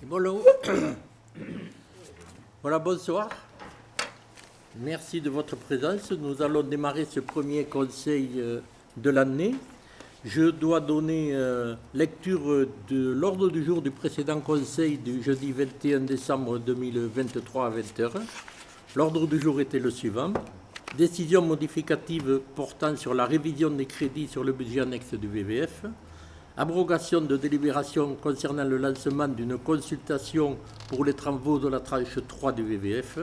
Bonjour. Voilà, bonsoir. Merci de votre présence. Nous allons démarrer ce premier conseil de l'année. Je dois donner lecture de l'ordre du jour du précédent conseil du jeudi 21 décembre 2023 à 20h. L'ordre du jour était le suivant. Décision modificative portant sur la révision des crédits sur le budget annexe du VVF. Abrogation de délibération concernant le lancement d'une consultation pour les travaux de la tranche 3 du VVF.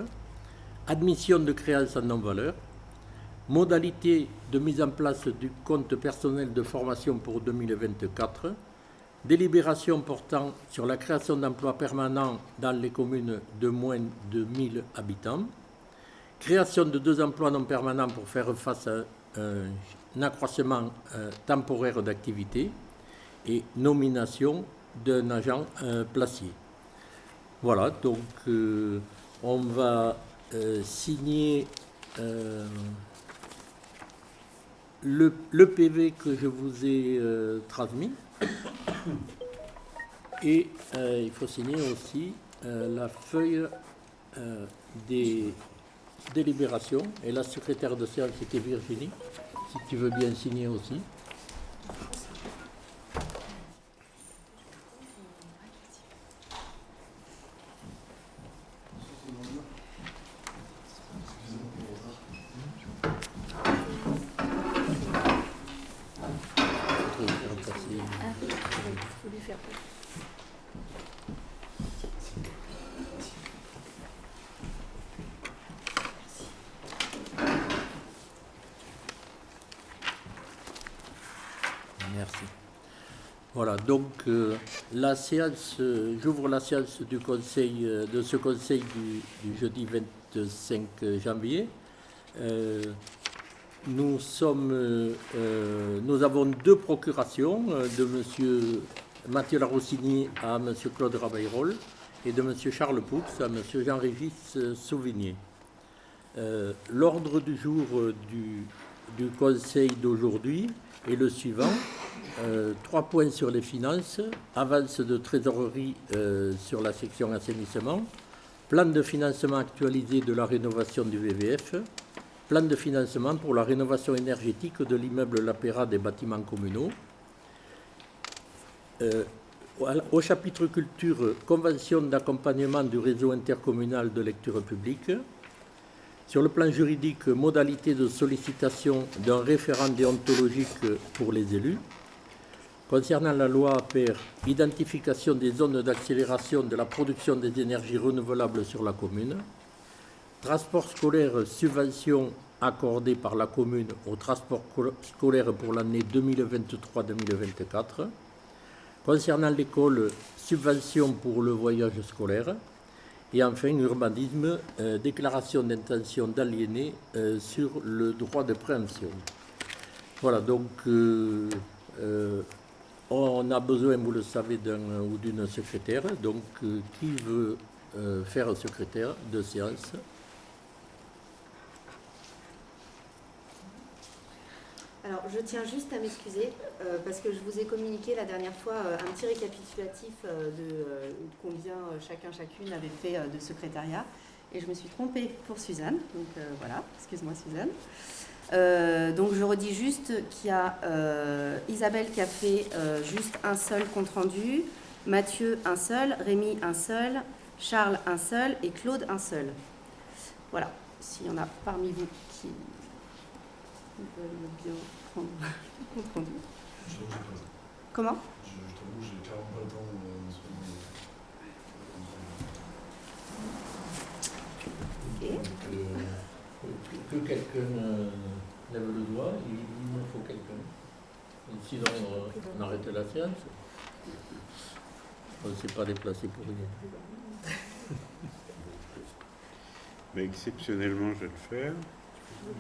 Admission de créances en non-valeur. Modalité de mise en place du compte personnel de formation pour 2024. Délibération portant sur la création d'emplois permanents dans les communes de moins de 1000 habitants. Création de 2 emplois non permanents pour faire face à un accroissement temporaire d'activité. Et nomination d'un agent placier. Voilà, donc on va signer le PV que je vous ai transmis. Et il faut signer aussi la feuille des délibérations. Et la secrétaire de séance, c'était Virginie, si tu veux bien signer aussi. Merci. Voilà, donc la séance, j'ouvre la séance du conseil, de ce conseil du jeudi 25 janvier. Nous avons 2 procurations de M. Mathieu Laroussigny à M. Claude Rabayrol et de M. Charles Poux à M. Jean-Régis Souvigné. L'ordre du jour du conseil d'aujourd'hui est le suivant. 3 points sur les finances, avance de trésorerie sur la section assainissement, plan de financement actualisé de la rénovation du VVF, plan de financement pour la rénovation énergétique de l'immeuble L'Apéra des bâtiments communaux. Au chapitre culture, convention d'accompagnement du réseau intercommunal de lecture publique. Sur le plan juridique, modalité de sollicitation d'un référent déontologique pour les élus. Concernant la loi APR, identification des zones d'accélération de la production des énergies renouvelables sur la commune. Transport scolaire, subvention accordée par la commune au transport scolaire pour l'année 2023-2024. Concernant l'école, subvention pour le voyage scolaire. Et enfin, urbanisme, déclaration d'intention d'aliéner sur le droit de préemption. Voilà, donc on a besoin, vous le savez, d'un ou d'une secrétaire. Donc, qui veut faire secrétaire de séance ? Alors, je tiens juste à m'excuser parce que je vous ai communiqué la dernière fois un petit récapitulatif de combien chacune avait fait de secrétariat. Et je me suis trompée pour Suzanne. Donc voilà, excuse-moi Suzanne. Donc je redis juste qu'il y a Isabelle qui a fait juste un seul compte rendu, Mathieu un seul, Rémi un seul, Charles un seul et Claude un seul. Voilà, s'il y en a parmi vous qui veulent bien prendre le compte rendu. Comment ? Je t'avoue, j'ai clairement pas le temps de Que quelqu'un lève le doigt, il me faut quelqu'un. Sinon, on arrête la séance. On ne s'est pas déplacé pour rien. Mais exceptionnellement, je vais le faire.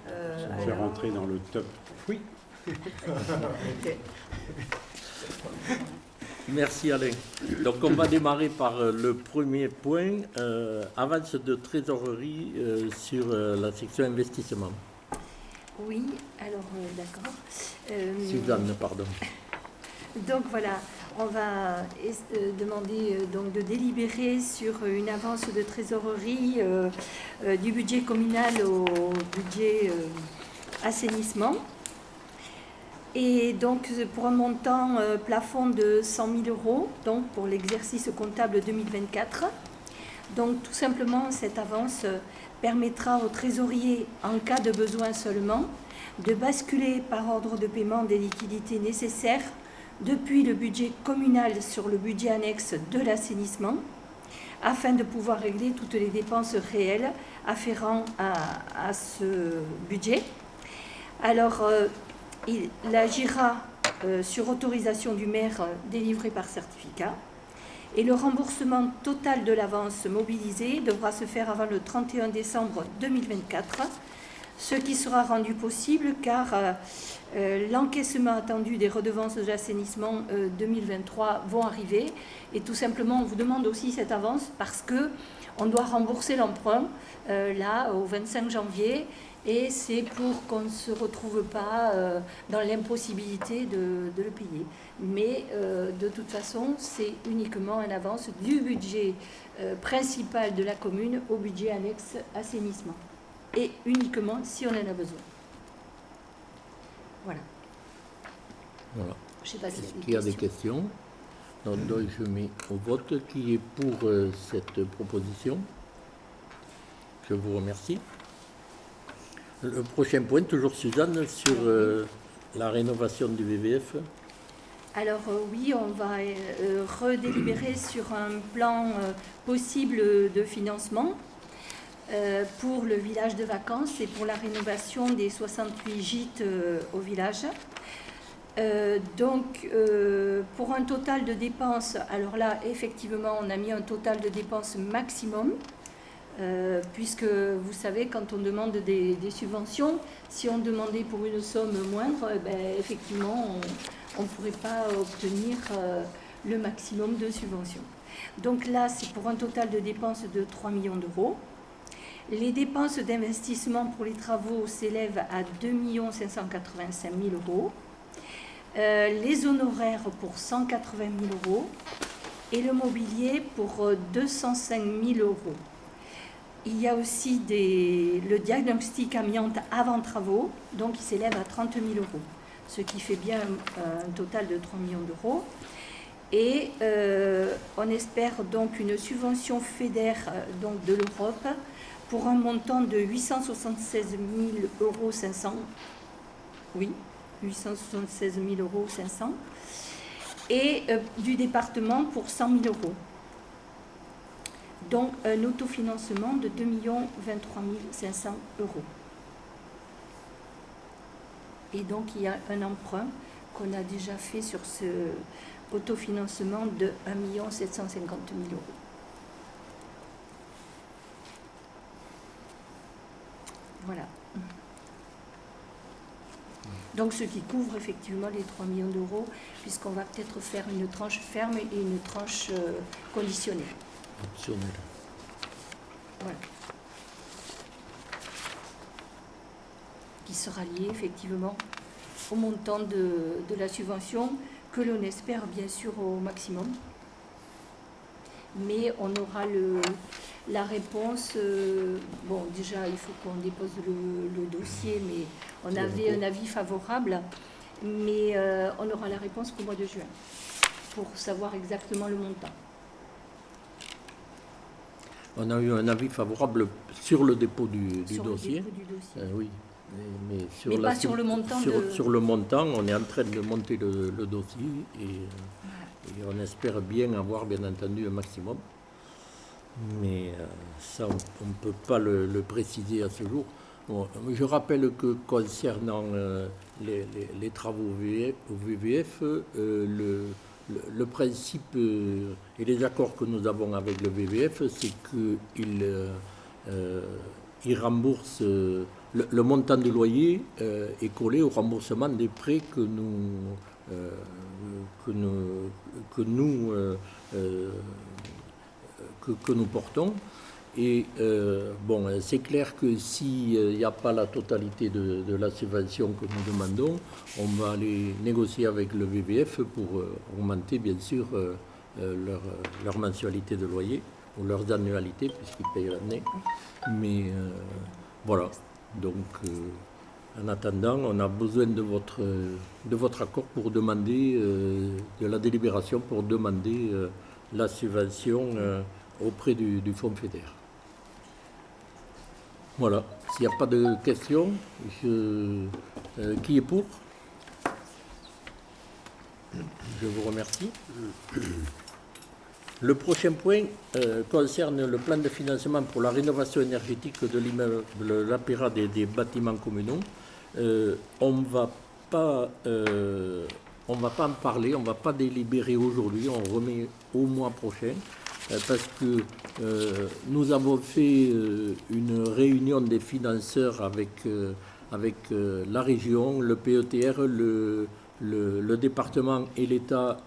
Je vais me faire rentrer dans le top. Oui. Okay. Merci Alain. Donc on va démarrer par le premier point, avance de trésorerie sur la section investissement. Oui, alors d'accord. Suzanne, pardon. Donc voilà, on va demander donc de délibérer sur une avance de trésorerie du budget communal au budget assainissement. Et donc pour un montant plafond de 100 000 euros, donc pour l'exercice comptable 2024. Donc tout simplement, cette avance permettra au trésorier, en cas de besoin seulement, de basculer par ordre de paiement des liquidités nécessaires depuis le budget communal sur le budget annexe de l'assainissement, afin de pouvoir régler toutes les dépenses réelles afférentes à ce budget. Alors, il agira sur autorisation du maire délivrée par certificat, et le remboursement total de l'avance mobilisée devra se faire avant le 31 décembre 2024, ce qui sera rendu possible car l'encaissement attendu des redevances de l'assainissement 2023 vont arriver, et tout simplement on vous demande aussi cette avance parce que on doit rembourser l'emprunt là au 25 janvier, et c'est pour qu'on ne se retrouve pas dans l'impossibilité de le payer. Mais de toute façon, c'est uniquement une avance du budget principal de la commune au budget annexe assainissement. Et uniquement si on en a besoin. Voilà. Voilà. Je sais pas si Est-ce qu'il y a des questions? Donc, je mets au vote. Qui est pour cette proposition? Je vous remercie. Le prochain point, toujours Suzanne, sur la rénovation du VVF. Alors oui, on va redélibérer sur un plan possible de financement pour le village de vacances et pour la rénovation des 68 gîtes au village. Donc, pour un total de dépenses, alors là, effectivement, on a mis un total de dépenses maximum, puisque vous savez, quand on demande des subventions, si on demandait pour une somme moindre, effectivement, on ne pourrait pas obtenir le maximum de subventions. Donc là, c'est pour un total de dépenses de 3 millions d'euros. Les dépenses d'investissement pour les travaux s'élèvent à 2 585 000 euros. Les honoraires pour 180 000 euros et le mobilier pour 205 000 euros. Il y a aussi le diagnostic amiante avant travaux, donc il s'élève à 30 000 euros, ce qui fait bien un total de 3 millions d'euros. Et on espère donc une subvention FEDER donc de l'Europe pour un montant de 876 500 euros. Oui, 876 500 euros. Et du département pour 100 000 euros. Donc un autofinancement de 2 23 500 euros. Et donc il y a un emprunt qu'on a déjà fait sur ce autofinancement de 1 750 000 euros. Voilà. Donc ce qui couvre effectivement les 3 millions d'euros, puisqu'on va peut-être faire une tranche ferme et une tranche conditionnelle. Optionnel. Voilà. Qui sera lié effectivement au montant de la subvention, que l'on espère bien sûr au maximum. Mais on aura la réponse. Bon, déjà, il faut qu'on dépose le dossier, mais on avait un avis favorable. Mais on aura la réponse qu'au mois de juin, pour savoir exactement le montant. On a eu un avis favorable sur le dépôt du dossier. Le dépôt du dossier. Oui. Mais pas sur le montant. Sur le montant, on est en train de monter le dossier et on espère bien avoir, bien entendu, un maximum. Mais ça, on ne peut pas le préciser à ce jour. Bon, je rappelle que concernant les travaux au VVF, le principe et les accords que nous avons avec le VVF, c'est qu'il rembourse le montant du loyer est collé au remboursement des prêts que nous portons. Et bon, c'est clair que s'il n'y a pas la totalité de la subvention que nous demandons, on va aller négocier avec le VVF pour augmenter bien sûr leur mensualité de loyer ou leurs annualités puisqu'ils payent l'année. Mais voilà, donc en attendant, on a besoin de votre accord pour demander de la délibération pour demander la subvention auprès du Fonds FEDER. Voilà, s'il n'y a pas de questions, qui est pour? Je vous remercie. Le prochain point concerne le plan de financement pour la rénovation énergétique de l'immeuble l'Apéra des bâtiments communaux. On ne va pas en parler, on ne va pas délibérer aujourd'hui, on remet au mois prochain. Parce que nous avons fait une réunion des financeurs avec la région, le PETR, le département et l'État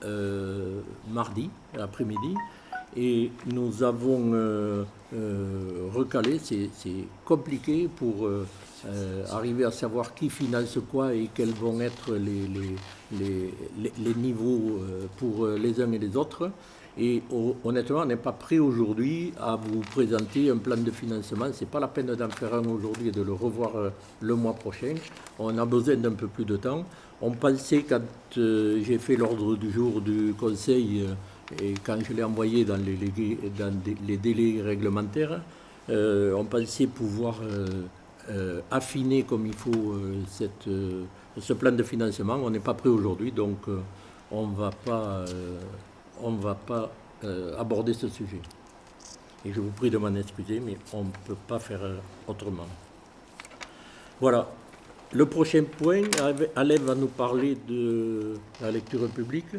mardi après-midi. Et nous avons recalé, c'est compliqué pour arriver à savoir qui finance quoi et quels vont être les niveaux pour les uns et les autres. Et honnêtement, on n'est pas prêt aujourd'hui à vous présenter un plan de financement. Ce n'est pas la peine d'en faire un aujourd'hui et de le revoir le mois prochain. On a besoin d'un peu plus de temps. On pensait, quand j'ai fait l'ordre du jour du Conseil et quand je l'ai envoyé dans les délais réglementaires, on pensait pouvoir affiner comme il faut ce plan de financement. On n'est pas prêt aujourd'hui, donc on ne va pas aborder ce sujet. Et je vous prie de m'en excuser, mais on ne peut pas faire autrement. Voilà. Le prochain point, Alain va nous parler de la lecture publique.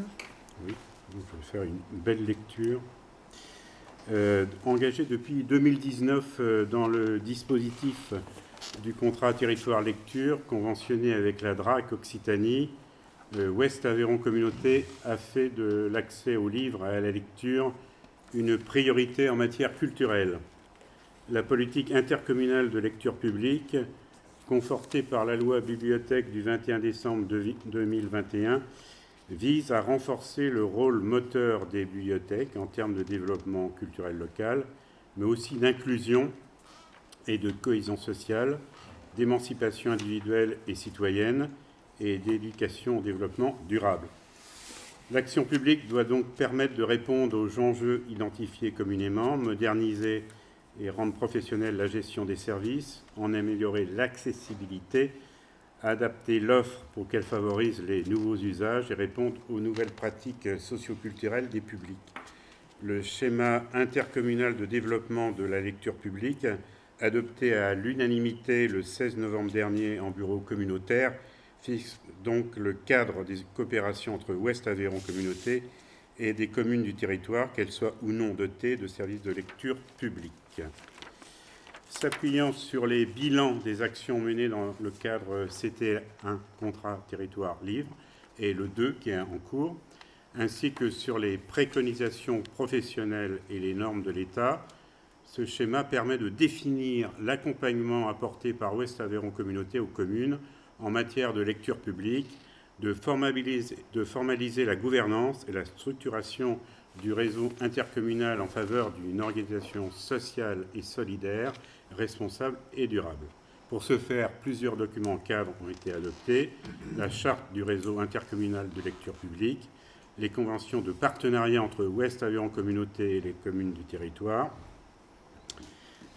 Oui, je vais faire une belle lecture. Engagé depuis 2019 dans le dispositif du contrat territoire lecture conventionné avec la DRAC Occitanie, Ouest Aveyron Communauté a fait de l'accès aux livres et à la lecture une priorité en matière culturelle. La politique intercommunale de lecture publique, confortée par la loi bibliothèque du 21 décembre 2021, vise à renforcer le rôle moteur des bibliothèques en termes de développement culturel local, mais aussi d'inclusion et de cohésion sociale, d'émancipation individuelle et citoyenne, et d'éducation au développement durable. L'action publique doit donc permettre de répondre aux enjeux identifiés communément, moderniser et rendre professionnelle la gestion des services, en améliorer l'accessibilité, adapter l'offre pour qu'elle favorise les nouveaux usages et répondre aux nouvelles pratiques socioculturelles des publics. Le schéma intercommunal de développement de la lecture publique, adopté à l'unanimité le 16 novembre dernier en bureau communautaire, fixe donc le cadre des coopérations entre Ouest Aveyron Communauté et des communes du territoire, qu'elles soient ou non dotées de services de lecture publique. S'appuyant sur les bilans des actions menées dans le cadre CT1, contrat territoire livre, et le 2 qui est en cours, ainsi que sur les préconisations professionnelles et les normes de l'État, ce schéma permet de définir l'accompagnement apporté par Ouest Aveyron Communauté aux communes en matière de lecture publique, de formaliser la gouvernance et la structuration du réseau intercommunal en faveur d'une organisation sociale et solidaire, responsable et durable. Pour ce faire, plusieurs documents cadres ont été adoptés, la charte du réseau intercommunal de lecture publique, les conventions de partenariat entre Ouest Aveyron Communauté et les communes du territoire.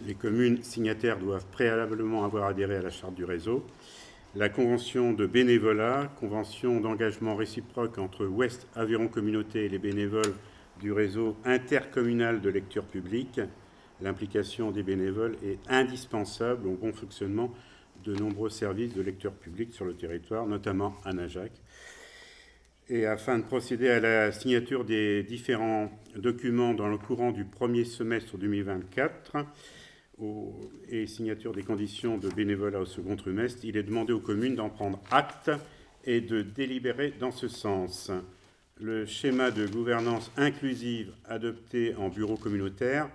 Les communes signataires doivent préalablement avoir adhéré à la charte du réseau. La convention de bénévolat, convention d'engagement réciproque entre Ouest Aveyron Communauté et les bénévoles du réseau intercommunal de lecture publique. L'implication des bénévoles est indispensable au bon fonctionnement de nombreux services de lecture publique sur le territoire, notamment à Najac. Et afin de procéder à la signature des différents documents dans le courant du premier semestre 2024, et signature des conditions de bénévolat au second trimestre, il est demandé aux communes d'en prendre acte et de délibérer dans ce sens. Le schéma de gouvernance inclusive adopté en bureau communautaire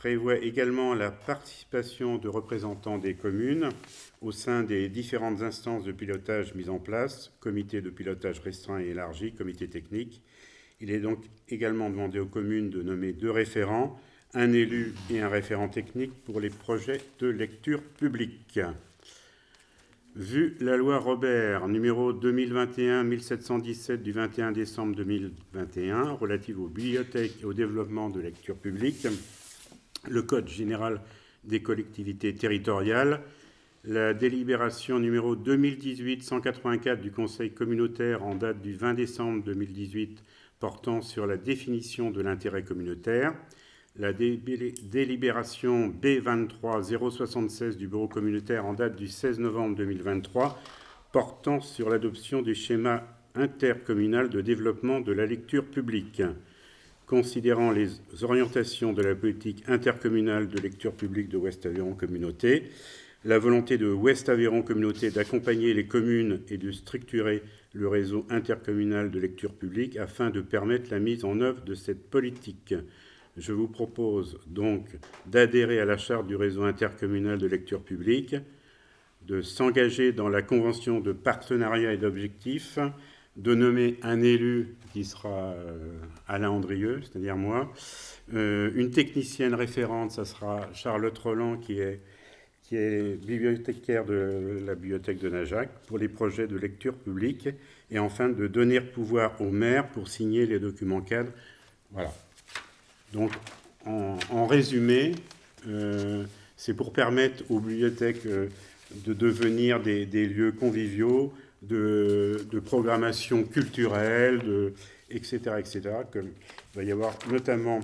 prévoit également la participation de représentants des communes au sein des différentes instances de pilotage mises en place, comité de pilotage restreint et élargi, comité technique. Il est donc également demandé aux communes de nommer 2 référents, un élu et un référent technique pour les projets de lecture publique. Vu la loi Robert numéro 2021-1717 du 21 décembre 2021 relative aux bibliothèques et au développement de lecture publique, le Code général des collectivités territoriales, la délibération numéro 2018-184 du Conseil communautaire en date du 20 décembre 2018 portant sur la définition de l'intérêt communautaire, la délibération B23-076 du Bureau communautaire en date du 16 novembre 2023 portant sur l'adoption du schéma intercommunal de développement de la lecture publique, considérant les orientations de la politique intercommunale de lecture publique de Ouest-Aveyron Communauté, la volonté de Ouest-Aveyron Communauté d'accompagner les communes et de structurer le réseau intercommunal de lecture publique afin de permettre la mise en œuvre de cette politique. Je vous propose donc d'adhérer à la charte du réseau intercommunal de lecture publique, de s'engager dans la convention de partenariat et d'objectifs, de nommer un élu qui sera Alain Andrieux, c'est-à-dire moi, une technicienne référente, ça sera Charlotte Roland qui est bibliothécaire de la bibliothèque de Najac pour les projets de lecture publique, et enfin de donner pouvoir au maire pour signer les documents cadres. Voilà. Donc, en résumé, c'est pour permettre aux bibliothèques de devenir des lieux conviviaux, de programmation culturelle, etc., etc. Il va y avoir notamment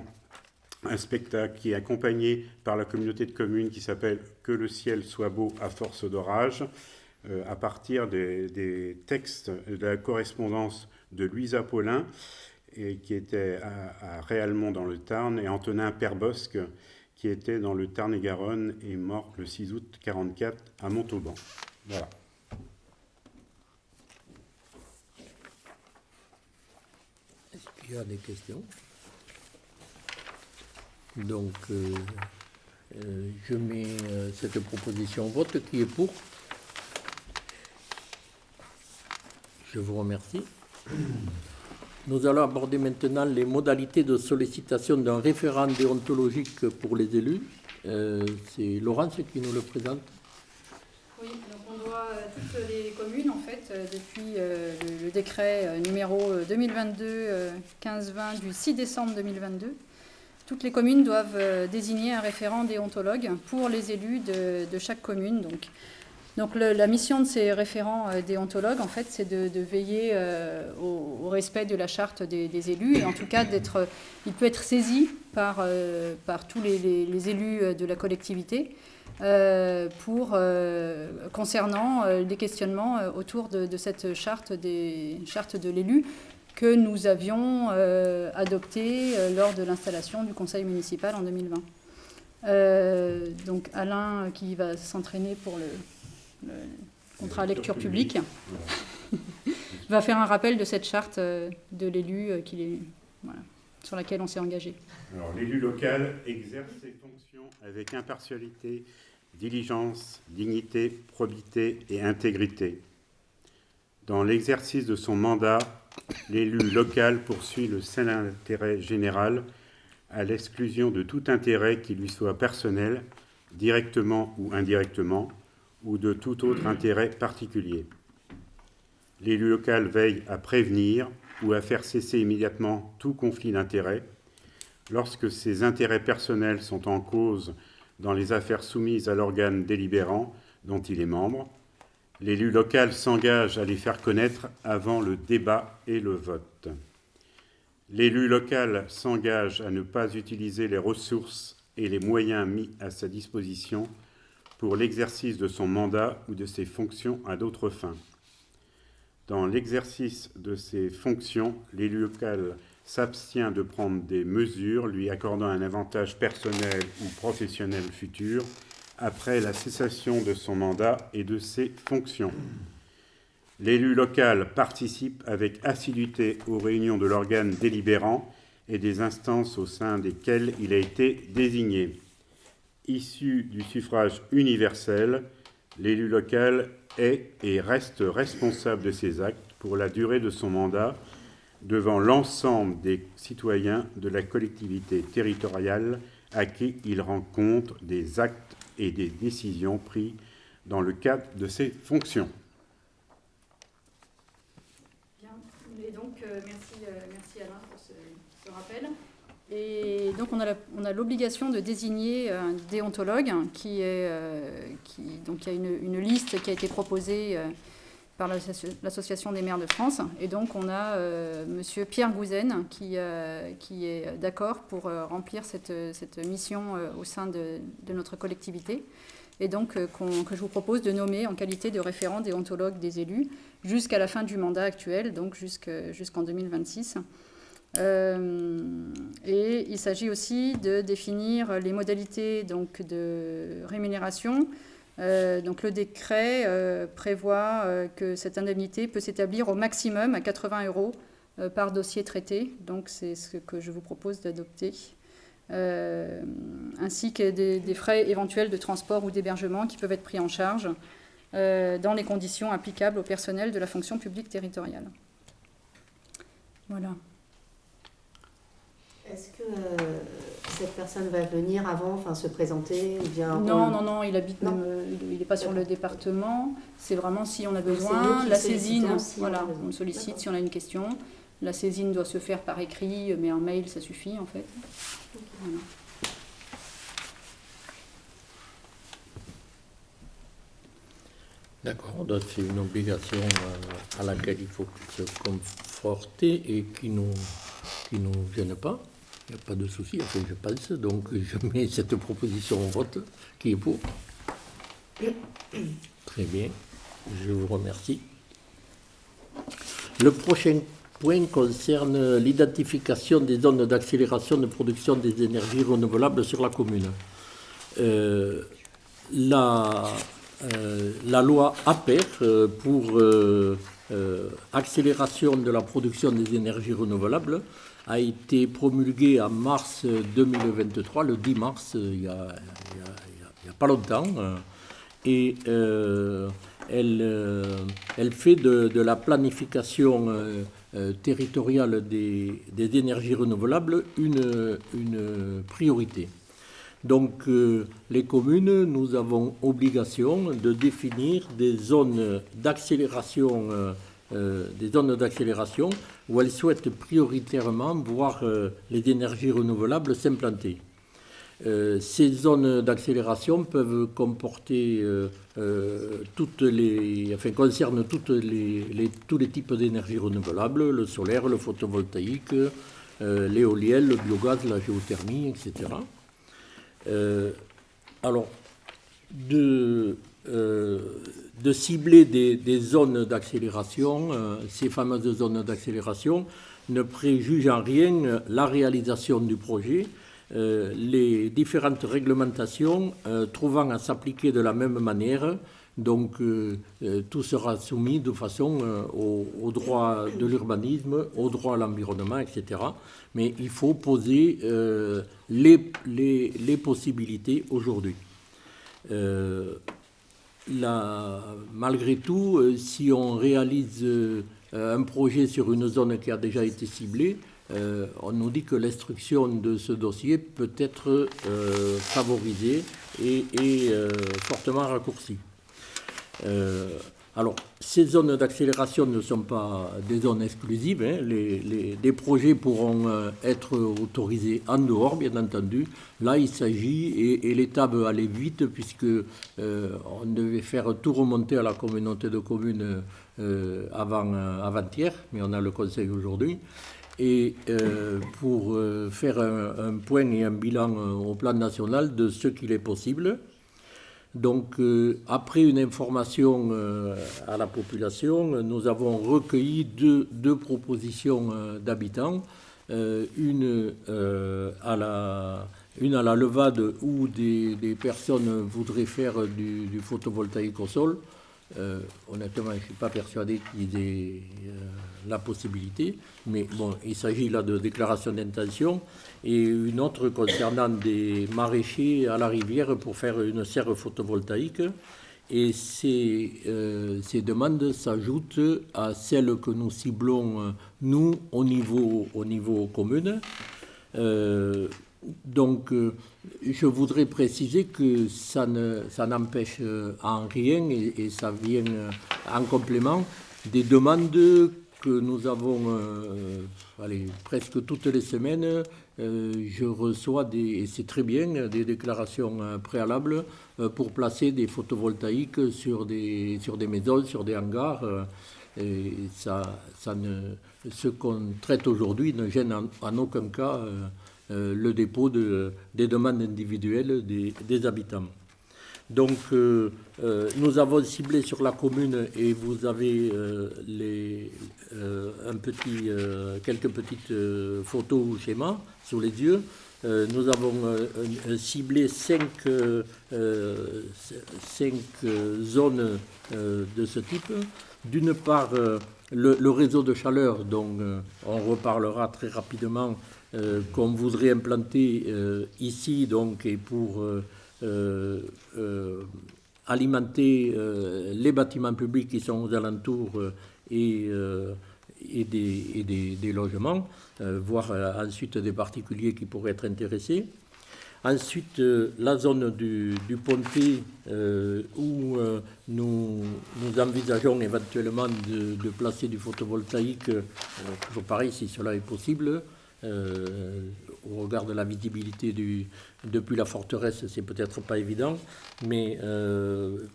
un spectacle qui est accompagné par la communauté de communes qui s'appelle « Que le ciel soit beau à force d'orage », à partir des textes de la correspondance de Louisa Paulin, et qui était à Réalmont dans le Tarn, et Antonin Perbosque, qui était dans le Tarn-et-Garonne, et mort le 6 août 1944 à Montauban. Voilà. Est-ce qu'il y a des questions? Donc, je mets cette proposition au vote. Qui est pour? Je vous remercie. Nous allons aborder maintenant les modalités de sollicitation d'un référent déontologique pour les élus. C'est Laurence qui nous le présente. Oui, donc on doit, toutes les communes, en fait, depuis le décret numéro 2022-1520 du 6 décembre 2022, toutes les communes doivent désigner un référent déontologue pour les élus de chaque commune. Donc la mission de ces référents déontologues, en fait, c'est de veiller au respect de la charte des élus, et en tout cas il peut être saisi par tous les élus de la collectivité concernant des questionnements autour de cette charte de l'élu que nous avions adoptée lors de l'installation du conseil municipal en 2020. Donc Alain, qui va s'entraîner pour le contrat lecture publique, va faire un rappel de cette charte de l'élu sur laquelle on s'est engagé. Alors, l'élu local exerce ses fonctions avec impartialité, diligence, dignité, probité et intégrité. Dans l'exercice de son mandat, l'élu local poursuit le seul intérêt général à l'exclusion de tout intérêt qui lui soit personnel, directement ou indirectement, ou de tout autre intérêt particulier. L'élu local veille à prévenir ou à faire cesser immédiatement tout conflit d'intérêts. Lorsque ses intérêts personnels sont en cause dans les affaires soumises à l'organe délibérant dont il est membre, l'élu local s'engage à les faire connaître avant le débat et le vote. L'élu local s'engage à ne pas utiliser les ressources et les moyens mis à sa disposition pour l'exercice de son mandat ou de ses fonctions à d'autres fins. Dans l'exercice de ses fonctions, l'élu local s'abstient de prendre des mesures lui accordant un avantage personnel ou professionnel futur après la cessation de son mandat et de ses fonctions. L'élu local participe avec assiduité aux réunions de l'organe délibérant et des instances au sein desquelles il a été désigné. issu du suffrage universel, l'élu local est et reste responsable de ses actes pour la durée de son mandat devant l'ensemble des citoyens de la collectivité territoriale à qui il rend compte des actes et des décisions prises dans le cadre de ses fonctions. Bien. Et donc, merci Alain pour ce rappel. Et donc, on a l'obligation de désigner un déontologue donc il y a une liste qui a été proposée par l'Association des maires de France. Et donc, on a monsieur Pierre Gouzen qui est d'accord pour remplir cette mission au sein de notre collectivité. Et donc, que je vous propose de nommer en qualité de référent déontologue des élus jusqu'à la fin du mandat actuel, donc jusqu'en 2026. Et il s'agit aussi de définir les modalités donc, de rémunération. Donc le décret prévoit que cette indemnité peut s'établir au maximum à 80 € par dossier traité. Donc c'est ce que je vous propose d'adopter. Ainsi que des frais éventuels de transport ou d'hébergement qui peuvent être pris en charge dans les conditions applicables au personnel de la fonction publique territoriale. Voilà. Est-ce que cette personne va venir avant, se présenter ou bien Non, il habite, Non. il n'est pas sur le département. C'est vraiment si on a c'est nous besoin. qui La sollicitons saisine, si on a voilà, besoin. on sollicite D'accord. si on a une question. La saisine doit se faire par écrit, mais un mail, ça suffit en fait. Voilà. D'accord, donc c'est une obligation à laquelle il faut se conforter et qui nous gêne pas. Il n'y a pas de souci, enfin, je pense. Donc je mets cette proposition au vote. Qui est pour? Très bien, je vous remercie. Le prochain point concerne l'identification des zones d'accélération de production des énergies renouvelables sur la commune. La loi APER pour accélération de la production des énergies renouvelables a été promulguée en mars 2023, le 10 mars, il n'y a pas longtemps, et elle fait de la planification territoriale des énergies renouvelables une priorité. Donc, les communes, nous avons obligation de définir des zones d'accélération où elles souhaitent prioritairement voir les énergies renouvelables s'implanter. Ces zones d'accélération peuvent comporter concernent tous les types d'énergies renouvelables, le solaire, le photovoltaïque, l'éolienne, le biogaz, la géothermie, etc. Alors, de cibler des zones d'accélération, ces fameuses zones d'accélération ne préjugent en rien la réalisation du projet, les différentes réglementations trouvant à s'appliquer de la même manière. Donc, tout sera soumis de façon au droit de l'urbanisme, au droit à l'environnement, etc. Mais il faut poser les possibilités aujourd'hui. Malgré tout, si on réalise un projet sur une zone qui a déjà été ciblée, on nous dit que l'instruction de ce dossier peut être favorisée et fortement raccourcie. Alors, ces zones d'accélération ne sont pas des zones exclusives. Des projets pourront être autorisés en dehors, bien entendu. Là, il s'agit, et l'État veut aller vite, puisque on devait faire tout remonter à la communauté de communes avant-hier, mais on a le conseil aujourd'hui. Et pour faire un point et un bilan au plan national de ce qu'il est possible. Donc, après une information à la population, nous avons recueilli deux propositions d'habitants, une à la Levade où des personnes voudraient faire du photovoltaïque au sol. Honnêtement, je ne suis pas persuadé qu'ils aient la possibilité, mais bon, il s'agit là de déclaration d'intention. et une autre concernant des maraîchers à la rivière pour faire une serre photovoltaïque. Et ces demandes s'ajoutent à celles que nous ciblons, nous, au niveau commune. Donc, je voudrais préciser que ça n'empêche en rien et ça vient en complément des demandes que nous avons presque toutes les semaines. Je reçois, et c'est très bien, des déclarations préalables pour placer des photovoltaïques sur des maisons, sur des hangars. Et ce qu'on traite aujourd'hui ne gêne en aucun cas le dépôt des demandes individuelles des habitants. Donc, nous avons ciblé sur la commune et vous avez quelques petites photos ou schémas sous les yeux. Nous avons ciblé 5 zones de ce type. D'une part, le réseau de chaleur, dont on reparlera très rapidement, qu'on voudrait implanter ici, donc, et pour alimenter les bâtiments publics qui sont aux alentours et des logements, voire ensuite des particuliers qui pourraient être intéressés. Ensuite, la zone du Pontet, où nous envisageons éventuellement de placer du photovoltaïque, toujours pareil si cela est possible. Au regard de la visibilité depuis la forteresse, c'est peut-être pas évident, mais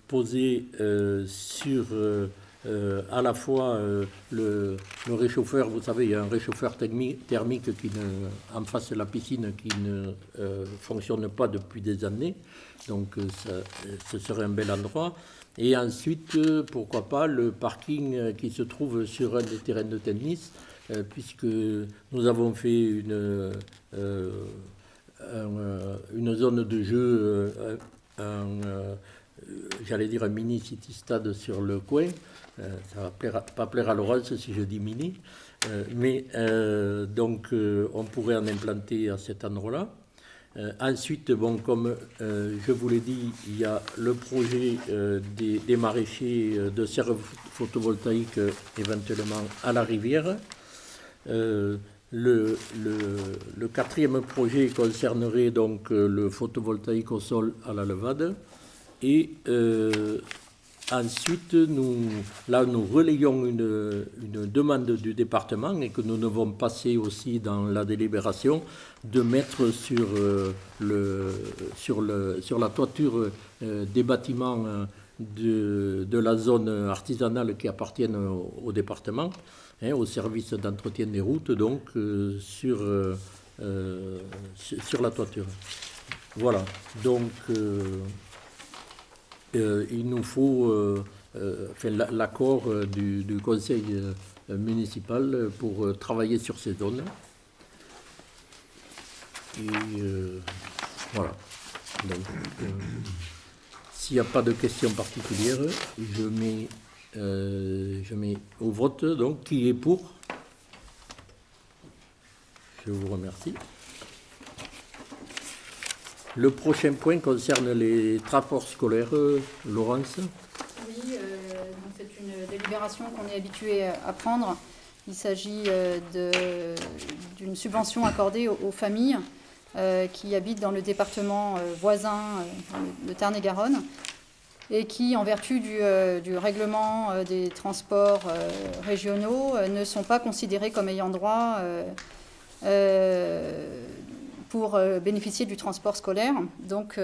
poser sur à la fois le réchauffeur, vous savez, il y a un réchauffeur thermique en face de la piscine qui ne fonctionne pas depuis des années, donc ce serait un bel endroit. Et ensuite, pourquoi pas, le parking qui se trouve sur un des terrains de tennis, puisque nous avons fait une zone de jeu, j'allais dire un mini city stade sur le coin. Ça ne va pas plaire à Laurence si je dis mini, mais donc on pourrait en implanter à cet endroit-là. Ensuite, bon, comme je vous l'ai dit, il y a le projet des maraîchers de serre photovoltaïque éventuellement à la rivière. Le quatrième projet concernerait donc le photovoltaïque au sol à la levade. Et ensuite, nous relayons une demande du département et que nous devons passer aussi dans la délibération de mettre sur la toiture des bâtiments de la zone artisanale qui appartiennent au département, au service d'entretien des routes, donc sur la toiture. Voilà, donc il nous faut l'accord du conseil municipal pour travailler sur ces zones. Et voilà. Donc, s'il n'y a pas de questions particulières, je mets au vote. Donc, qui est pour? Je vous remercie. Le prochain point concerne les transports scolaires. Laurence? Oui, c'est une délibération qu'on est habitué à prendre. Il s'agit d'une subvention accordée aux familles qui habitent dans le département voisin, le Tarn-et-Garonne, et qui, en vertu du règlement des transports régionaux, ne sont pas considérés comme ayant droit pour bénéficier du transport scolaire. Donc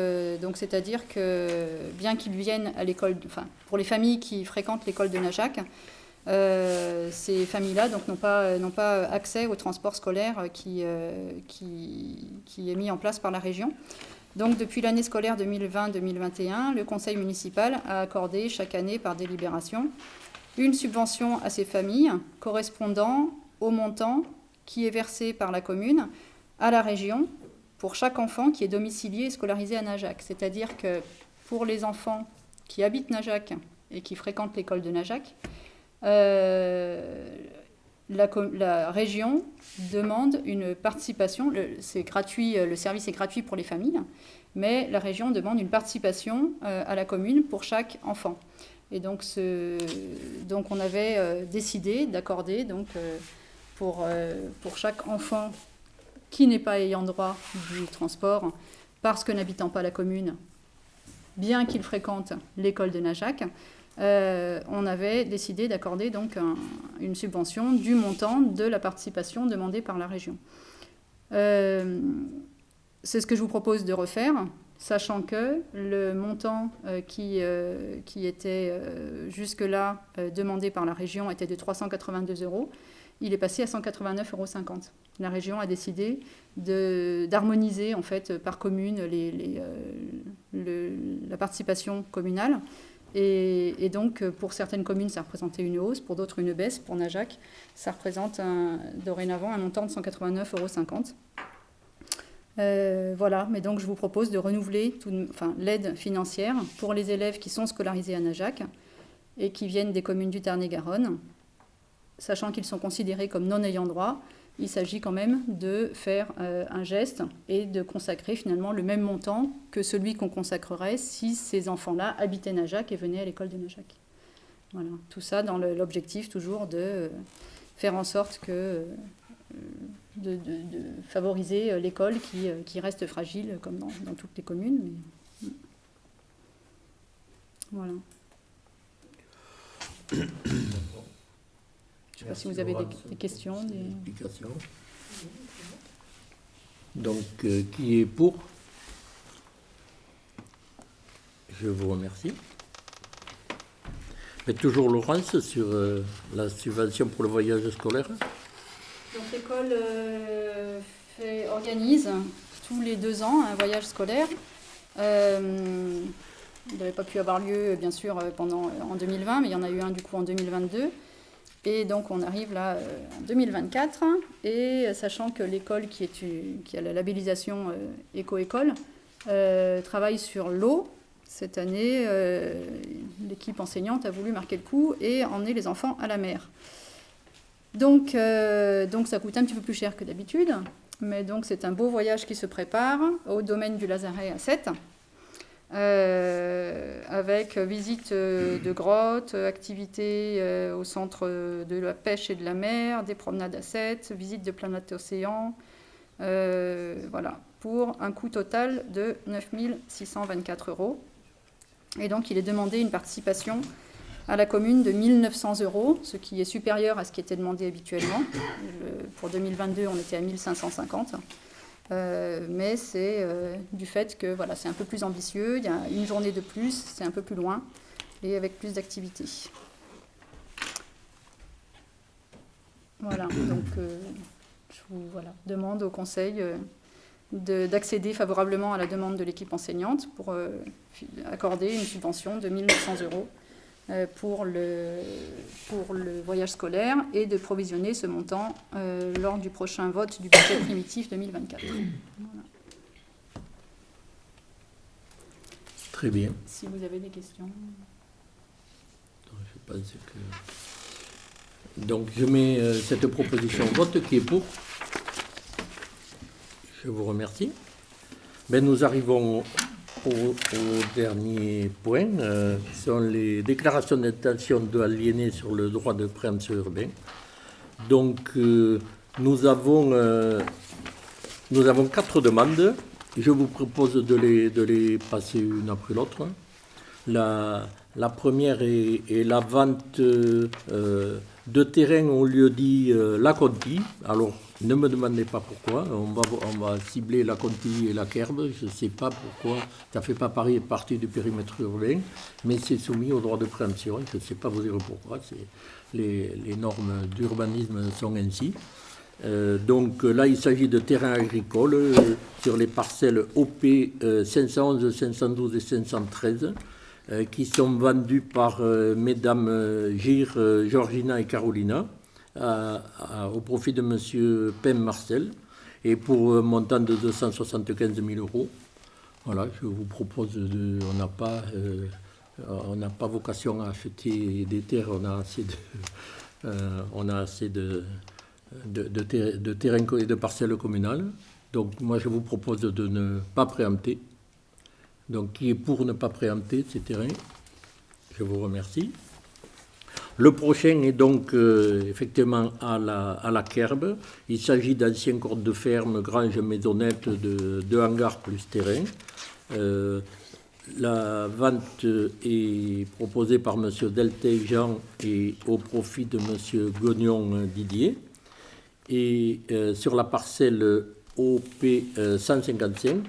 c'est-à-dire que bien qu'ils viennent à l'école, pour les familles qui fréquentent l'école de Najac, ces familles-là n'ont pas accès au transport scolaire qui est mis en place par la région. Donc depuis l'année scolaire 2020-2021, le conseil municipal a accordé chaque année par délibération une subvention à ces familles correspondant au montant qui est versé par la commune à la région pour chaque enfant qui est domicilié et scolarisé à Najac. C'est-à-dire que pour les enfants qui habitent Najac et qui fréquentent l'école de Najac, la région demande une participation. C'est gratuit, le service est gratuit pour les familles, mais la région demande une participation à la commune pour chaque enfant. Et donc, on avait décidé d'accorder pour chaque enfant qui n'est pas ayant droit du transport, parce que n'habitant pas la commune, bien qu'il fréquente l'école de Najac, on avait décidé d'accorder donc une subvention du montant de la participation demandée par la région. C'est ce que je vous propose de refaire, sachant que le montant qui était jusque-là demandé par la région était de 382 €. Il est passé à 189,50 €. La région a décidé d'harmoniser en fait par commune la participation communale. Et donc, pour certaines communes, ça représentait une hausse, pour d'autres, une baisse. Pour Najac, ça représente dorénavant un montant de 189,50 €. Voilà, mais donc je vous propose de renouveler l'aide financière pour les élèves qui sont scolarisés à Najac et qui viennent des communes du Tarn-et-Garonne. Sachant qu'ils sont considérés comme non ayant droit, il s'agit quand même de faire un geste et de consacrer finalement le même montant que celui qu'on consacrerait si ces enfants-là habitaient Najac et venaient à l'école de Najac. Voilà, tout ça dans l'objectif toujours de faire en sorte que de favoriser l'école qui reste fragile comme dans toutes les communes. Mais... Voilà. Je ne sais pas si vous avez des questions. Des explications. Donc, qui est pour? Je vous remercie. Mais toujours Laurence sur la subvention pour le voyage scolaire. Donc l'école organise tous les 2 ans un voyage scolaire. Il n'avait pas pu avoir lieu, bien sûr, en 2020, mais il y en a eu un du coup en 2022. Et donc on arrive là en 2024, et sachant que l'école qui a la labellisation éco-école travaille sur l'eau, cette année l'équipe enseignante a voulu marquer le coup et emmener les enfants à la mer. Donc ça coûte un petit peu plus cher que d'habitude, mais donc c'est un beau voyage qui se prépare au domaine du Lazaret à Sète. Avec visite de grottes, activités au centre de la pêche et de la mer, des promenades à Sète, visite de planète océan, voilà, pour un coût total de 9 624 €. Et donc il est demandé une participation à la commune de 1 900 €, ce qui est supérieur à ce qui était demandé habituellement. Pour 2022, on était à 1 550 €. Mais c'est du fait que voilà, c'est un peu plus ambitieux, il y a une journée de plus, c'est un peu plus loin et avec plus d'activités. Voilà, donc je vous demande au Conseil d'accéder favorablement à la demande de l'équipe enseignante pour accorder une subvention de 1 900 € pour le voyage scolaire et de provisionner ce montant lors du prochain vote du budget primitif 2024. Voilà. Très bien. Si vous avez des questions. Je pense que... Donc je mets cette proposition au vote. Qui est pour? Je vous remercie. Nous arrivons au dernier point, sont les déclarations d'intention de aliéner sur le droit de préemption urbain. Donc, nous avons 4 demandes. Je vous propose de les passer une après l'autre. La première est la vente de terrain au lieu dit La Conti. Alors, ne me demandez pas pourquoi. On va cibler La Conti et la Kerbe. Je ne sais pas pourquoi. Ça ne fait pas partie du périmètre urbain, mais c'est soumis au droit de préemption. Je ne sais pas vous dire pourquoi. Les normes d'urbanisme sont ainsi. Donc là, il s'agit de terrains agricoles sur les parcelles OP 511, 512 et 513. Qui sont vendus par mesdames Gir, Georgina et Carolina au profit de M. Pem Marcel et pour un montant de 275 000 €. Voilà, je vous propose on n'a pas vocation à acheter des terres, on a assez On a assez de terrain et de parcelles communales. Donc moi je vous propose de ne pas préempter. Donc qui est pour ne pas préempter ces terrains? Je vous remercie. Le prochain est donc effectivement à la Kerbe. Il s'agit d'anciens corps de ferme, granges, maisonnettes, de hangars plus terrain. La vente est proposée par M. Deltey Jean et au profit de M. Gognon Didier. Et sur la parcelle OP 155,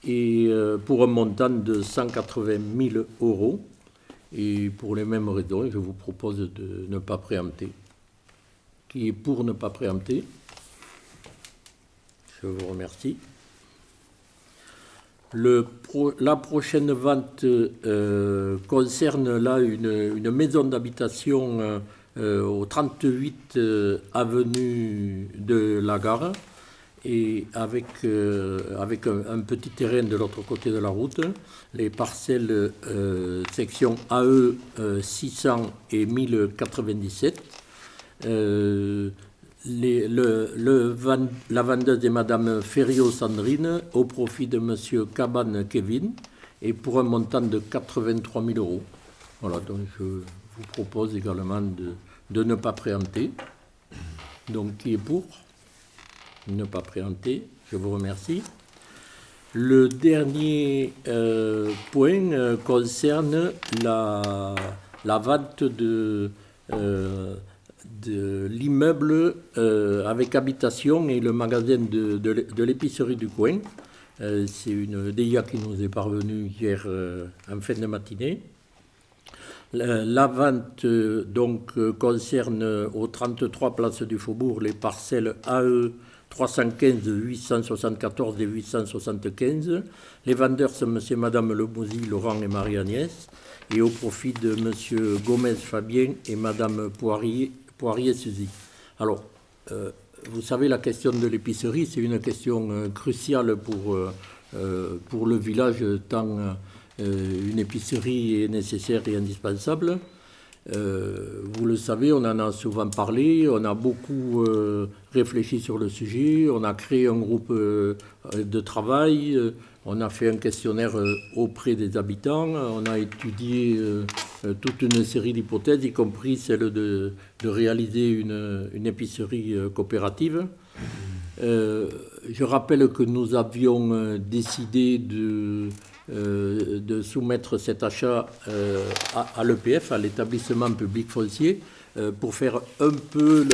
et pour un montant de 180 000 €. Et pour les mêmes raisons, je vous propose de ne pas préempter. Qui est pour ne pas préempter? Je vous remercie. La prochaine vente concerne là une maison d'habitation au 38 avenue de la Gare, et avec un petit terrain de l'autre côté de la route, les parcelles section AE 600 et 1097. La vendeuse est Madame Ferriot Sandrine au profit de Monsieur Cabane Kevin et pour un montant de 83 000 €. Voilà, donc je vous propose également de ne pas préempter. Donc qui est pour ne pas préempter? Je vous remercie. Le dernier point concerne la vente de l'immeuble avec habitation et le magasin de l'épicerie du coin. C'est une DIA qui nous est parvenue hier en fin de matinée. La vente donc concerne au 33 place du Faubourg les parcelles AE 315, 874 et 875. Les vendeurs sont M. et Mme Lemouzy, Laurent et Marie-Agnès, et au profit de M. Gomez Fabien et Mme Poirier-Suzy. Alors, vous savez, la question de l'épicerie, c'est une question cruciale pour le village, tant une épicerie est nécessaire et indispensable. Vous le savez, on en a souvent parlé, on a beaucoup réfléchi sur le sujet, on a créé un groupe de travail, on a fait un questionnaire auprès des habitants, on a étudié toute une série d'hypothèses, y compris celle de réaliser une épicerie coopérative. Je rappelle que nous avions décidé de soumettre cet achat à l'EPF, à l'établissement public foncier, pour faire un peu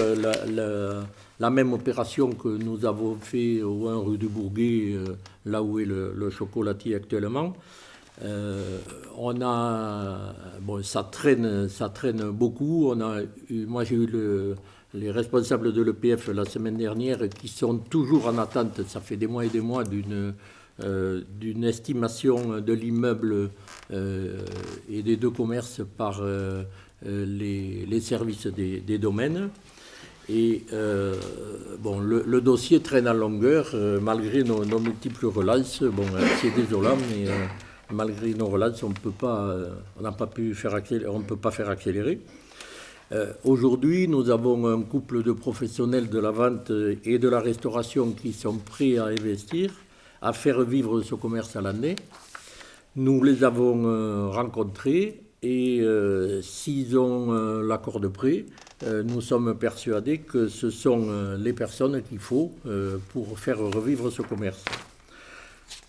la même opération que nous avons fait au 1 rue du Bourguet, là où est le chocolatier actuellement. Ça traîne beaucoup. Moi, j'ai eu les responsables de l'EPF la semaine dernière qui sont toujours en attente, ça fait des mois et des mois, d'une estimation de l'immeuble et des deux commerces par les services des domaines. Et le dossier traîne en longueur malgré nos multiples relances. C'est désolant, mais malgré nos relances, on ne peut pas faire accélérer. Aujourd'hui, nous avons un couple de professionnels de la vente et de la restauration qui sont prêts à investir, à faire vivre ce commerce à l'année. Nous les avons rencontrés et s'ils ont l'accord de prêt, nous sommes persuadés que ce sont les personnes qu'il faut pour faire revivre ce commerce.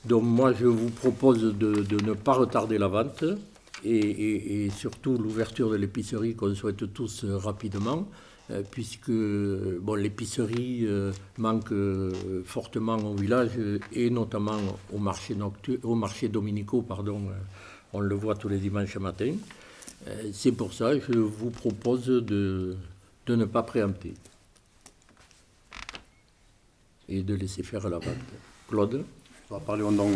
Donc moi, je vous propose de ne pas retarder la vente et surtout l'ouverture de l'épicerie qu'on souhaite tous rapidement, puisque l'épicerie manque fortement au village et notamment au marché dominicaux, on le voit tous les dimanches matin. C'est pour ça que je vous propose de ne pas préempter et de laisser faire la vente. Claude? On va parler au nom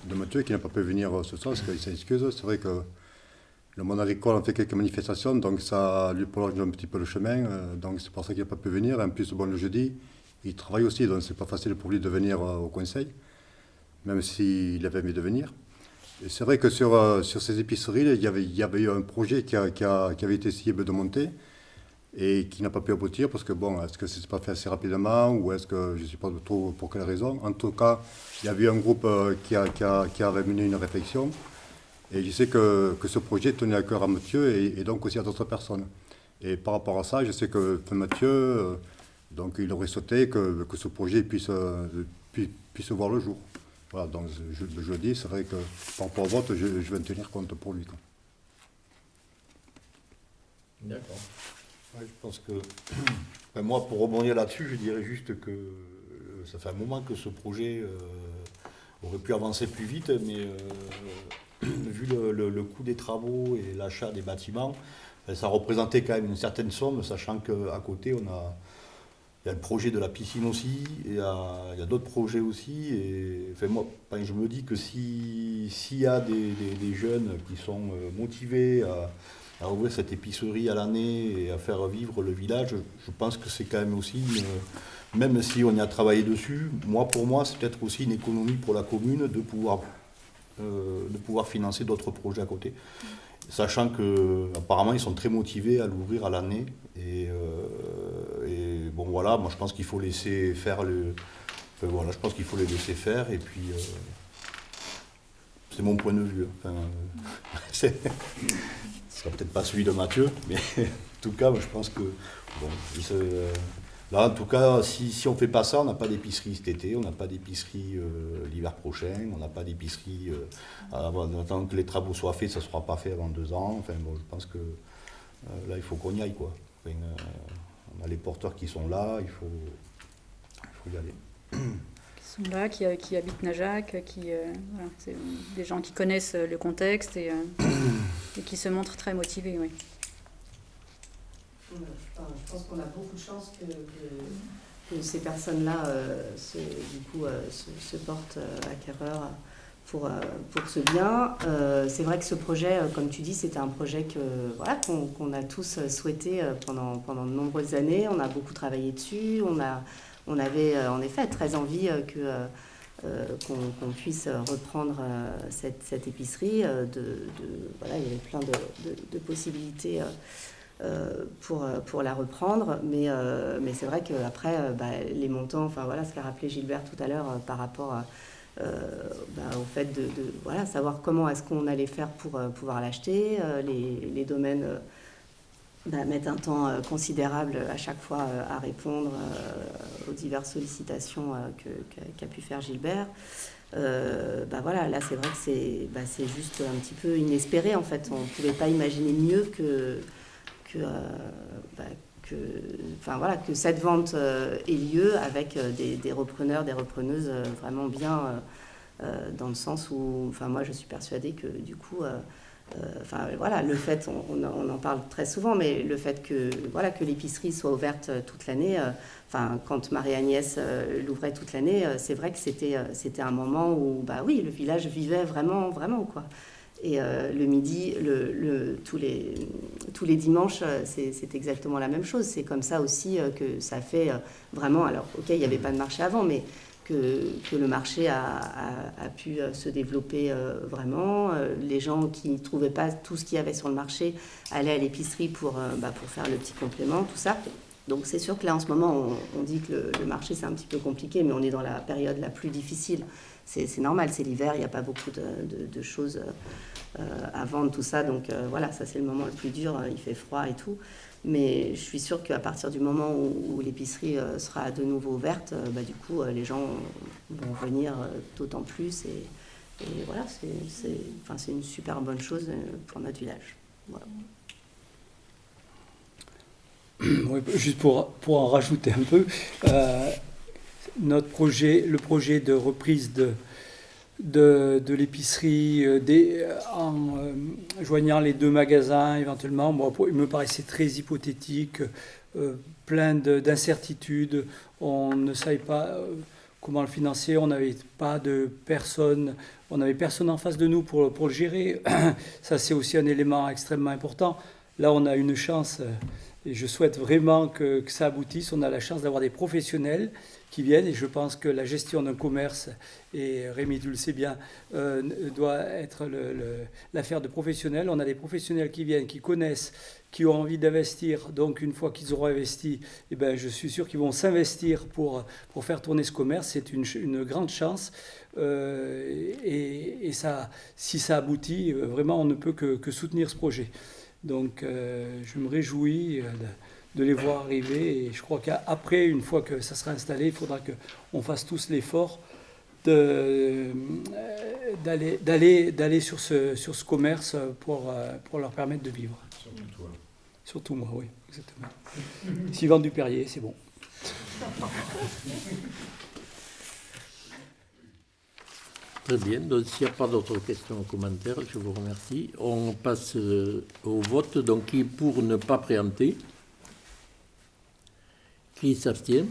de Mathieu qui n'a pas pu venir ce soir, parce qu'il s'excuse. C'est vrai que le monde agricole a fait quelques manifestations, donc ça lui prolonge un petit peu le chemin. Donc c'est pour ça qu'il n'a pas pu venir. En plus, le jeudi, il travaille aussi, donc c'est pas facile pour lui de venir au conseil, même s'il avait envie de venir. Et c'est vrai que sur ces épiceries, il y avait eu un projet qui avait été essayé de monter. et qui n'a pas pu aboutir parce que, bon, est-ce que ça ne s'est pas fait assez rapidement ou est-ce que je ne sais pas trop pour quelle raison. En tout cas, il y avait un groupe qui avait mené une réflexion et je sais que ce projet tenait à cœur à Mathieu et donc aussi à d'autres personnes. Et par rapport à ça, je sais que Mathieu, donc il aurait souhaité que ce projet puisse voir le jour. Voilà, donc je le dis, c'est vrai que par rapport au vote, je vais en tenir compte pour lui, quoi. D'accord. Ouais, je pense que, ben moi, pour rebondir là-dessus, je dirais juste que ça fait un moment que ce projet aurait pu avancer plus vite, mais vu le coût des travaux et l'achat des bâtiments, ben, ça représentait quand même une certaine somme, sachant qu'à côté, il y a le projet de la piscine aussi, et il y a d'autres projets aussi. Et enfin, moi, je me dis que s'il y a des jeunes qui sont motivés à ouvrir cette épicerie à l'année et à faire vivre le village, je pense que c'est quand même aussi, même si on y a travaillé dessus, pour moi, c'est peut-être aussi une économie pour la commune de pouvoir financer d'autres projets à côté. Sachant qu'apparemment, ils sont très motivés à l'ouvrir à l'année. Et bon, voilà, moi je pense qu'il faut laisser faire je pense qu'il faut les laisser faire. Et puis, c'est mon point de vue. Enfin, ce sera peut-être pas celui de Mathieu, mais en tout cas, moi, je pense que bon, là, en tout cas, si on ne fait pas ça, on n'a pas d'épicerie cet été, on n'a pas d'épicerie l'hiver prochain, on n'a pas d'épicerie. Tant que les travaux soient faits, ça ne sera pas fait avant 2 ans. Enfin, bon, je pense que là, il faut qu'on y aille, quoi. Enfin, on a les porteurs qui sont là, il faut y aller. Qui sont là, qui habitent Najac, voilà, c'est des gens qui connaissent le contexte et qui se montrent très motivés, oui. Je pense qu'on a beaucoup de chance que ces personnes-là se portent acquéreurs pour ce bien. C'est vrai que ce projet, comme tu dis, c'était un projet qu'on a tous souhaité pendant de nombreuses années. On a beaucoup travaillé dessus. On avait en effet très envie qu'on puisse reprendre cette épicerie. Il y avait plein de possibilités pour la reprendre, mais c'est vrai qu'après, les montants, ce qu'a rappelé Gilbert tout à l'heure par rapport au fait de savoir comment est-ce qu'on allait faire pour pouvoir l'acheter, les domaines mettent un temps considérable à chaque fois à répondre aux diverses sollicitations qu'a pu faire Gilbert. Là c'est vrai que c'est juste un petit peu inespéré en fait. On ne pouvait pas imaginer mieux que cette vente ait lieu avec des repreneurs, des repreneuses vraiment bien, dans le sens où, moi je suis persuadée que du coup, le fait, on en parle très souvent, mais le fait que l'épicerie soit ouverte toute l'année, quand Marie-Agnès l'ouvrait toute l'année, c'est vrai que c'était un moment où, le village vivait vraiment, vraiment, quoi. Et le midi, tous les dimanches, c'est exactement la même chose. C'est comme ça aussi que ça fait vraiment... Alors, ok, il n'y avait pas de marché avant, mais que le marché a pu se développer vraiment. Les gens qui ne trouvaient pas tout ce qu'il y avait sur le marché allaient à l'épicerie pour faire le petit complément, tout ça. Donc c'est sûr que là, en ce moment, on dit que le marché, c'est un petit peu compliqué, mais on est dans la période la plus difficile. C'est normal, c'est l'hiver, il n'y a pas beaucoup de choses à vendre, tout ça. Donc ça c'est le moment le plus dur, il fait froid et tout. Mais je suis sûre qu'à partir du moment où l'épicerie sera de nouveau ouverte, du coup les gens vont venir d'autant plus. Et voilà, c'est une super bonne chose pour notre village. Voilà. Oui, juste pour en rajouter un peu, le projet de reprise de l'épicerie en joignant les 2 magasins éventuellement, il me paraissait très hypothétique, plein d'incertitudes. On ne savait pas comment le financer, on n'avait pas de personne, on n'avait personne en face de nous pour le gérer. Ça, c'est aussi un élément extrêmement important. Là, on a une chance je souhaite vraiment que ça aboutisse. On a la chance d'avoir des professionnels qui viennent, et je pense que la gestion d'un commerce, et Rémi, tu le sais bien, doit être l'affaire de professionnels. On a des professionnels qui viennent, qui connaissent, qui ont envie d'investir. Donc une fois qu'ils auront investi, eh ben, je suis sûr qu'ils vont s'investir pour faire tourner ce commerce. C'est une grande chance. Et ça, si ça aboutit, vraiment on ne peut que soutenir ce projet. Donc je me réjouis de les voir arriver, et je crois qu'après, une fois que ça sera installé, il faudra qu'on fasse tous l'effort d'aller sur ce commerce pour leur permettre de vivre. Surtout toi. Surtout moi, oui, exactement. S'ils vendent du Perrier, c'est bon. Très bien, donc s'il n'y a pas d'autres questions ou commentaires, je vous remercie. On passe au vote, donc qui est pour ne pas préempter, qui s'abstient,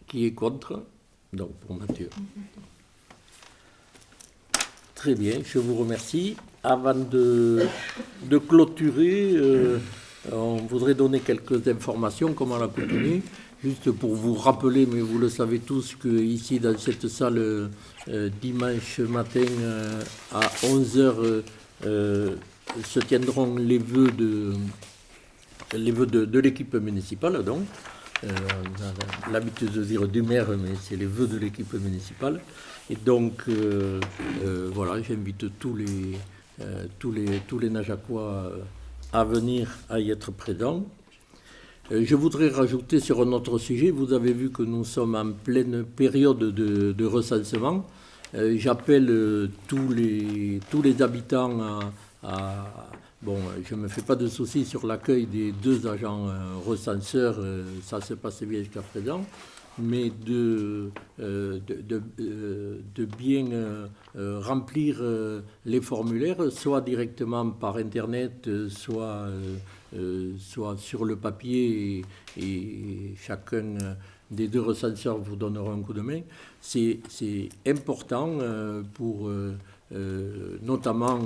qui est contre, donc pour Mathieu. Très bien, je vous remercie. Avant de clôturer, on voudrait donner quelques informations, comme à l'accoutumée. Juste pour vous rappeler, mais vous le savez tous, qu'ici, dans cette salle, dimanche matin à 11h, se tiendront les vœux de l'équipe municipale. Donc, on a l'habitude de dire du maire, mais c'est les vœux de l'équipe municipale. Et donc, voilà, j'invite tous les Najacois à venir, à y être présents. Je voudrais rajouter sur un autre sujet. Vous avez vu que nous sommes en pleine période de recensement. J'appelle tous les habitants bon, je ne me fais pas de soucis sur l'accueil des 2 agents recenseurs, ça se passe bien jusqu'à présent, mais de bien remplir les formulaires, soit directement par Internet, soit sur le papier, et chacun des 2 recenseurs vous donnera un coup de main. C'est important pour notamment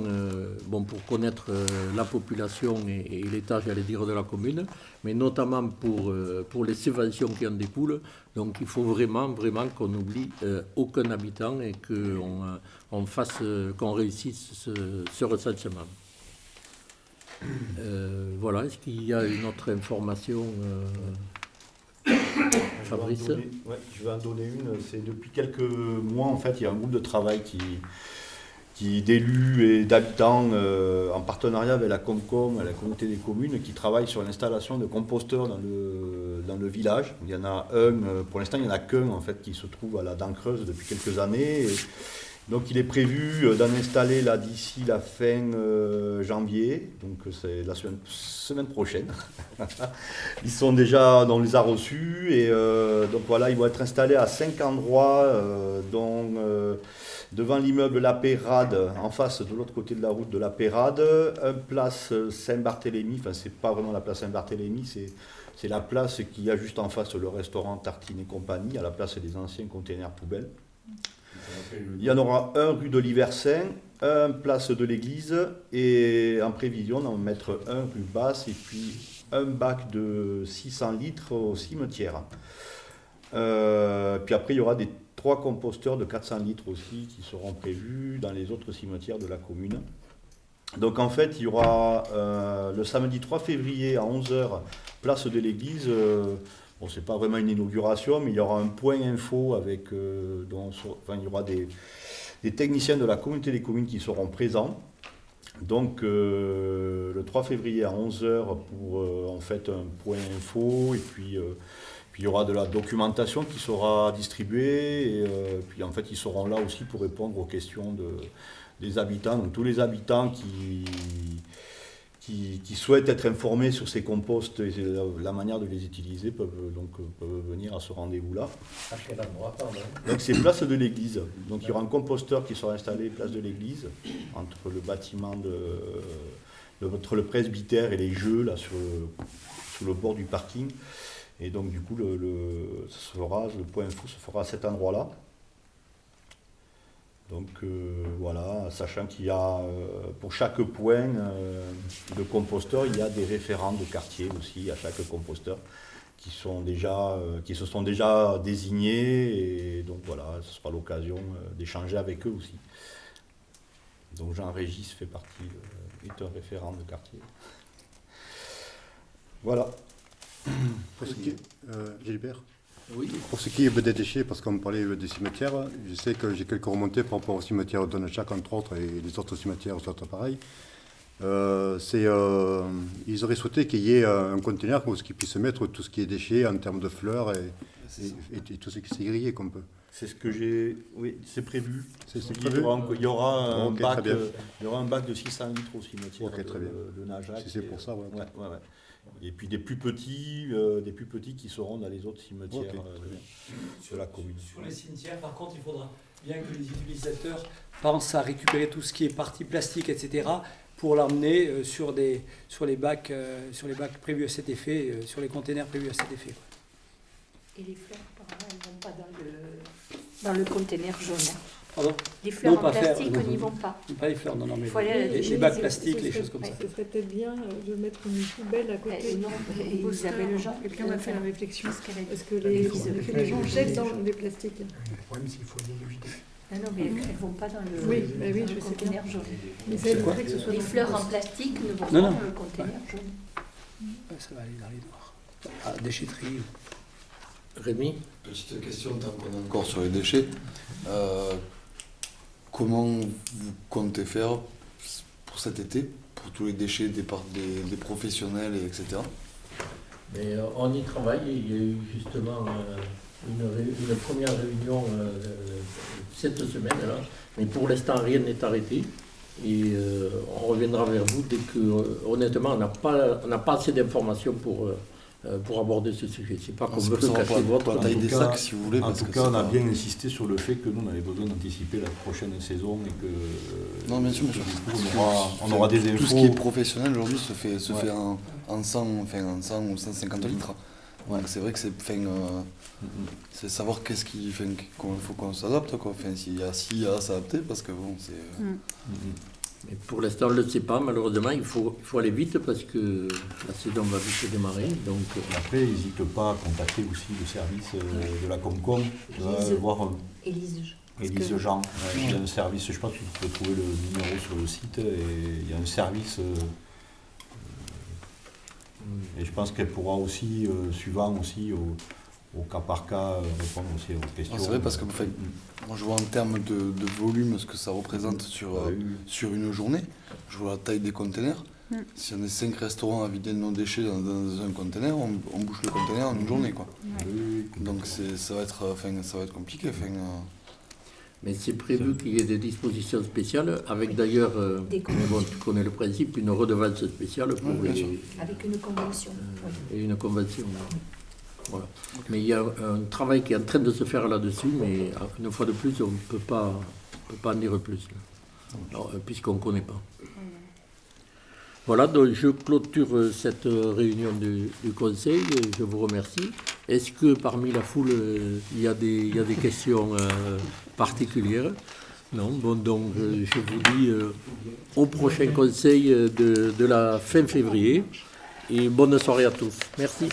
pour connaître la population et l'état, j'allais dire, de la commune, mais notamment pour les subventions qui en découlent. Donc il faut vraiment qu'on n'oublie aucun habitant et qu'on réussisse ce recensement. Voilà, est-ce qu'il y a une autre information Fabrice? Je vais en donner une. C'est depuis quelques mois, en fait, il y a un groupe de travail d'élus et d'habitants en partenariat avec la Comcom, la communauté des communes, qui travaille sur l'installation de composteurs dans le village. Il y en a un, pour l'instant il n'y en a qu'un en fait qui se trouve à la Dent Creuse depuis quelques années. Donc il est prévu d'en installer là d'ici la fin janvier, donc c'est la semaine prochaine. Ils sont déjà, on les a reçus, et donc voilà, ils vont être installés à 5 endroits, dont devant l'immeuble La Pérade, en face de l'autre côté de la route de La Pérade, place Saint-Barthélemy, enfin c'est pas vraiment la place Saint-Barthélemy, c'est la place qui a juste en face le restaurant Tartine et compagnie, à la place des anciens containers poubelles. Il y en aura un rue de l'Iversin, un place de l'église, et en prévision d'en mettre un rue Basse, et puis un bac de 600 litres au cimetière. Puis après il y aura 3 composteurs de 400 litres aussi qui seront prévus dans les autres cimetières de la commune. Donc en fait il y aura le samedi 3 février à 11h, place de l'église. Bon, c'est pas vraiment une inauguration, mais il y aura un point info avec, il y aura des techniciens de la communauté des communes qui seront présents. Donc le 3 février à 11h pour en fait un point info, et puis il y aura de la documentation qui sera distribuée, et puis en fait ils seront là aussi pour répondre aux questions des habitants. Donc tous les habitants qui souhaitent être informés sur ces composts et la manière de les utiliser peuvent venir à ce rendez-vous-là. À quel endroit, pardon? Donc c'est place de l'église. Donc il y aura un composteur qui sera installé place de l'église, entre le bâtiment entre le presbytère et les jeux, là sur le bord du parking. Et donc du coup le point info se fera à cet endroit-là. Donc voilà, sachant qu'il y a pour chaque point de composteur, il y a des référents de quartier aussi à chaque composteur qui se sont déjà désignés, et donc voilà, ce sera l'occasion d'échanger avec eux aussi. Donc Jean-Régis fait partie, est un référent de quartier. Voilà. Pour ce qui est, Gilbert, Oui. pour ce qui est des déchets, parce qu'on parlait des cimetières, je sais que j'ai quelques remontées par rapport au cimetière de Donnechac, entre autres, et les autres cimetières sont pareils. Ils auraient souhaité qu'il y ait un conteneur pour ce qu'ils puissent mettre tout ce qui est déchets en termes de fleurs et tout ce qui s'est grillé qu'on peut. C'est ce que j'ai... Oui, c'est prévu. C'est prévu. Il y aura un Ok, bac, très bien. il y aura un bac de 600 litres au cimetière Ok, très bien. de Najac. Si c'est pour ça, ouais. Ouais. Et puis des plus petits qui seront dans les autres cimetières Ok, de la commune. Sur les cimetières, par contre, il faudra bien que les utilisateurs pensent à récupérer tout ce qui est partie plastique, etc., pour l'emmener sur les bacs prévus à cet effet, sur les containers prévus à cet effet. Quoi. Et les fleurs, apparemment, elles ne vont pas dans le conteneur jaune. Pardon ? Les fleurs Non, en pas plastique faire, n'y vont pas. Pas les fleurs, non, mais Faut aller à la les déchetterie. bacs plastiques, les choses comme ça. Ce serait peut-être bien de mettre une poubelle à côté. Non, Isabelle Jean, Quelqu'un va faire la réflexion. Parce que les gens jettent dans les plastiques. Le problème, c'est qu'il faut aller le vider. Non, mais elles ne vont pas dans le, Oui, le je sais conteneur jaune. Mais ça aimerait que ce soit Les dans fleurs le en plastique ne vont pas Non, dans non. le conteneur jaune. Ça va aller dans les noirs. Ah, déchetterie. Rémi? Petite question, tant qu'on est encore sur les déchets. Comment vous comptez faire pour cet été, pour tous les déchets des professionnels, etc. Mais on y travaille. Il y a eu justement une première réunion cette semaine-là. Mais pour l'instant, rien n'est arrêté. Et on reviendra vers vous dès que, honnêtement, on n'a pas assez d'informations pour aborder ce sujet. C'est pas qu'on veut le cacher votre. La taille des sacs, si vous voulez. En parce tout que cas, c'est on a pas- bien insisté sur le fait que nous, on avait besoin d'anticiper la prochaine saison et que... Non, bien sûr, bien sûr. Du coup, on aura des infos. Tout ce qui est professionnel aujourd'hui se fait en 100 ou 150 litres. Donc c'est vrai que c'est savoir qu'est-ce qu'il faut qu'on s'adapte, quoi. Enfin, s'il y a à s'adapter, parce que bon, c'est... Mais pour l'instant, on ne le sait pas. Malheureusement, il faut aller vite parce que la saison va vite démarrer. Donc, Après, n'hésite pas à contacter aussi le service de la Comcom, voir Élise Jean. Il y a un service, je pense que tu peux trouver le numéro sur le site, et il y a un service. Et je pense qu'elle pourra aussi, suivant aussi au cas par cas, répondre aussi aux questions. C'est vrai, parce que moi je vois en termes de volume ce que ça représente sur une journée. Je vois la taille des containers. Si on est 5 restaurants à vider nos déchets dans un container, on bouche le container en une journée, quoi. Donc ça va être compliqué. mais c'est prévu qu'il y ait des dispositions spéciales, avec d'ailleurs, mais bon, tu connais le principe, une redevance spéciale pour Avec une convention. et une convention. Voilà. Mais il y a un travail qui est en train de se faire là-dessus, mais une fois de plus, on ne peut pas en dire plus, puisqu'on ne connaît pas. Voilà, donc je clôture cette réunion du Conseil. Je vous remercie. Est-ce que parmi la foule, il y a des questions particulières? Non, bon, donc je vous dis au prochain Conseil de la fin février. Et bonne soirée à tous. Merci.